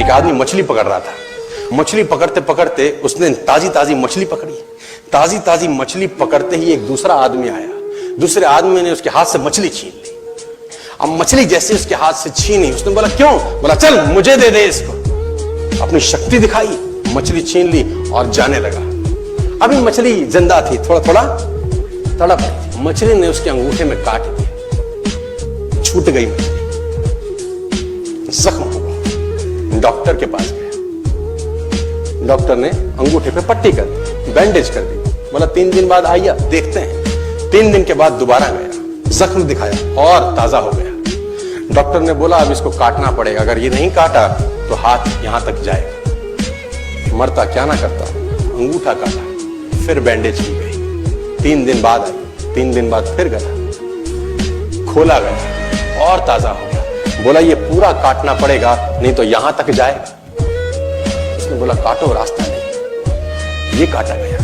एक आदमी मछली पकड़ रहा था। मछली पकड़ते पकड़ते उसने ताजी ताजी मछली पकड़ी। ताजी ताजी मछली पकड़ते ही एक दूसरा आदमी आया। दूसरे आदमी ने उसके हाथ से मछली छीन ली। अब मछली जैसे उसके हाथ से छीनी, उसने बोला क्यों? बोला चल मुझे दे दे इसको। अपनी शक्ति दिखाई, मछली छीन ली और जाने लगा। अभी मछली जिंदा थी, थोड़ा थोड़ा तड़प रही थी। मछली ने उसके अंगूठे में काट दिया, छूट गई मछली, जख्म हुआ। डॉक्टर के पास गया। डॉक्टर ने अंगूठे पे पट्टी कर दी, बैंडेज कर दी। बोला 3 दिन बाद आइए देखते हैं। 3 दिन के बाद दोबारा गया, जख्म दिखाया और ताजा हो गया। डॉक्टर ने बोला अब इसको काटना पड़ेगा, अगर ये नहीं काटा तो हाथ यहां तक जाएगा। मरता क्या ना करता, अंगूठा काटा, फिर बैंडेज की गई। 3 दिन बाद आई, 3 दिन बाद फिर गया, खोला गया और ताजा हो गया। बोला ये पूरा काटना पड़ेगा नहीं तो यहां तक जाएगा। उसने बोला काटो, रास्ता नहीं। ये काटा गया,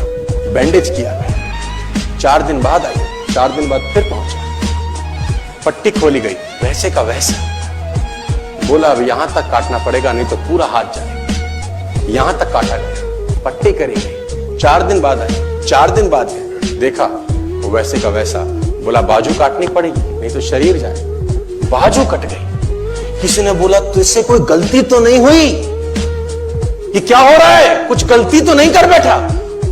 बैंडेज किया गया। 4 दिन बाद आई, 4 दिन बाद फिर पहुंचा, पट्टी खोली गई, वैसे का वैसा। बोला अब यहां तक काटना पड़ेगा नहीं तो पूरा हाथ जाएगा। यहां तक काटा गया, पट्टी करी गई। 4 दिन बाद आई, 4 दिन बाद देखा वैसे का वैसा। बोला बाजू काटनी पड़ेगी नहीं तो शरीर जाए। बाजू कट गई। किसी ने बोला तुझसे कोई गलती तो नहीं हुई? ये क्या हो रहा है? कुछ गलती तो नहीं कर बैठा?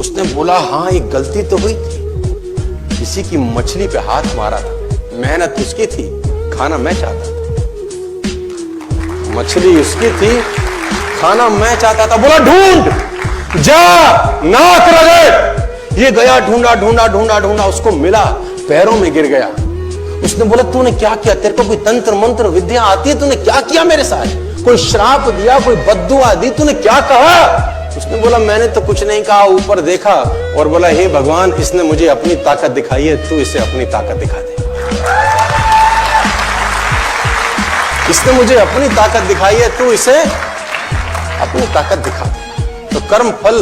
उसने बोला हाँ एक गलती तो हुई थी। किसी की मछली पे हाथ मारा था, मेहनत उसकी थी, खाना मैं चाहता था। मछली उसकी थी, खाना मैं चाहता था। बोला ढूंढ, जा, नाक रगड़। ये गया, ढूंढा ढूंढा ढूंढा ढूंढा, उसको मिला, पैरों में गिर गया। उसने बोला तूने क्या किया? तेरे को कोई तंत्र मंत्र विद्या आती है? तूने क्या किया मेरे साथ? कोई श्राप दिया, कोई बद्दुआ दी? तूने क्या कहा? उसने बोला मैंने तो कुछ नहीं कहा, ऊपर देखा और बोला हे भगवान इसने मुझे अपनी ताकत दिखाई है, तू इसे अपनी ताकत दिखा दे। इसने मुझे अपनी ताकत दिखाई है, तू इसे अपनी ताकत दिखा दे। तो कर्म फल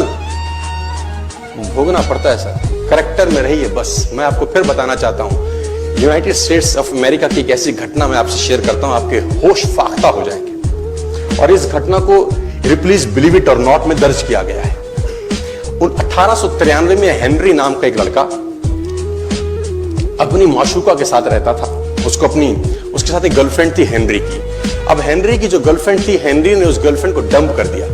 भोगना पड़ता है सर, करेक्टर में रहिए बस। मैं आपको फिर बताना चाहता हूं, यूनाइटेड स्टेट्स ऑफ अमेरिका की एक ऐसी घटना मैं आपसे शेयर करता हूं, आपके होश फाख्ता हो जाएंगे। और इस घटना को प्लीज बिलीव इट और नॉट में दर्ज किया गया है। 1893 में हेनरी नाम का एक लड़का अपनी माशूका के साथ रहता था। उसके साथ एक गर्लफ्रेंड थी हेनरी की। अब हेनरी की जो गर्लफ्रेंड थी, हेनरी ने उस गर्लफ्रेंड को डंप कर दिया,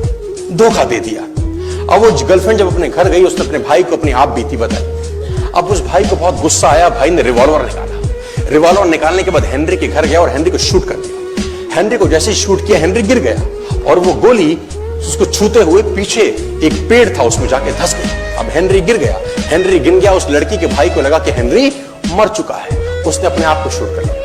धोखा दे दिया। अब वो गर्लफ्रेंड जब अपने घर गई, उसने अपने भाई को अपनी आप बीती बताई। अब उस भाई को बहुत गुस्सा आया, भाई ने रिवॉल्वर निकाला। रिवॉल्वर निकालने के बाद हेनरी के घर गया और हेनरी को शूट कर दिया। हेनरी को जैसे ही शूट किया, हेनरी गिर गया और वो गोली उसको छूते हुए पीछे एक पेड़ था उसमें जाके धंस गई। अब हेनरी गिर गया, हेनरी गिर गया। उस लड़की के भाई को लगा कि हेनरी मर चुका है, उसने अपने आप को शूट कर लिया।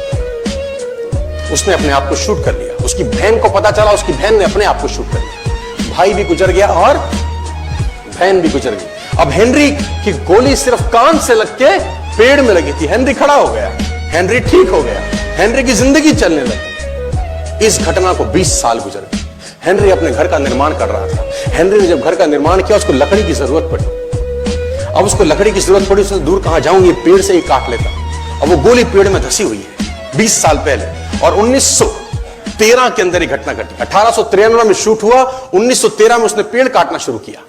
उसने अपने आप को शूट कर लिया। उसकी बहन को पता चला, उसकी बहन ने अपने आप को शूट कर लिया। भाई भी गुजर गया और बहन भी गुजर गई। अब हेनरी की गोली सिर्फ कान से लग के पेड़ में लगी थी। हेनरी खड़ा हो गया, हेनरी ठीक हो गया, हेनरी की जिंदगी चलने लगी। इस घटना को 20 साल गुजर गए। हेनरी अपने घर का निर्माण कर रहा था। हेनरी ने जब घर का निर्माण किया, उसको लकड़ी की जरूरत पड़ी। अब उसको लकड़ी की जरूरत पड़ी, उसने दूर कहां जाऊं, ये पेड़ से ही काट लेता। अब वो गोली पेड़ में धसी हुई है 20 साल पहले। और 1913 के अंदर ये घटना घटी। 1893 में शूट हुआ, 1913 में उसने पेड़ काटना शुरू किया।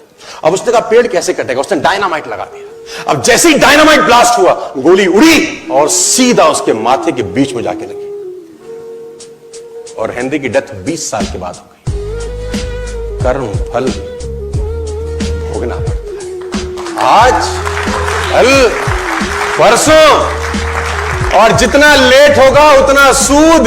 अब उसने कहा पेड़ कैसे कटेगा? उसने डायनामाइट लगा दिया। अब जैसे ही डायनामाइट ब्लास्ट हुआ, गोली उड़ी और सीधा उसके माथे के बीच में जाके लगी और हेनरी की डेथ 20 साल के बाद हो गई। कर्म फल भोगना पड़ता है, आज कल परसों, और जितना लेट होगा उतना सूद।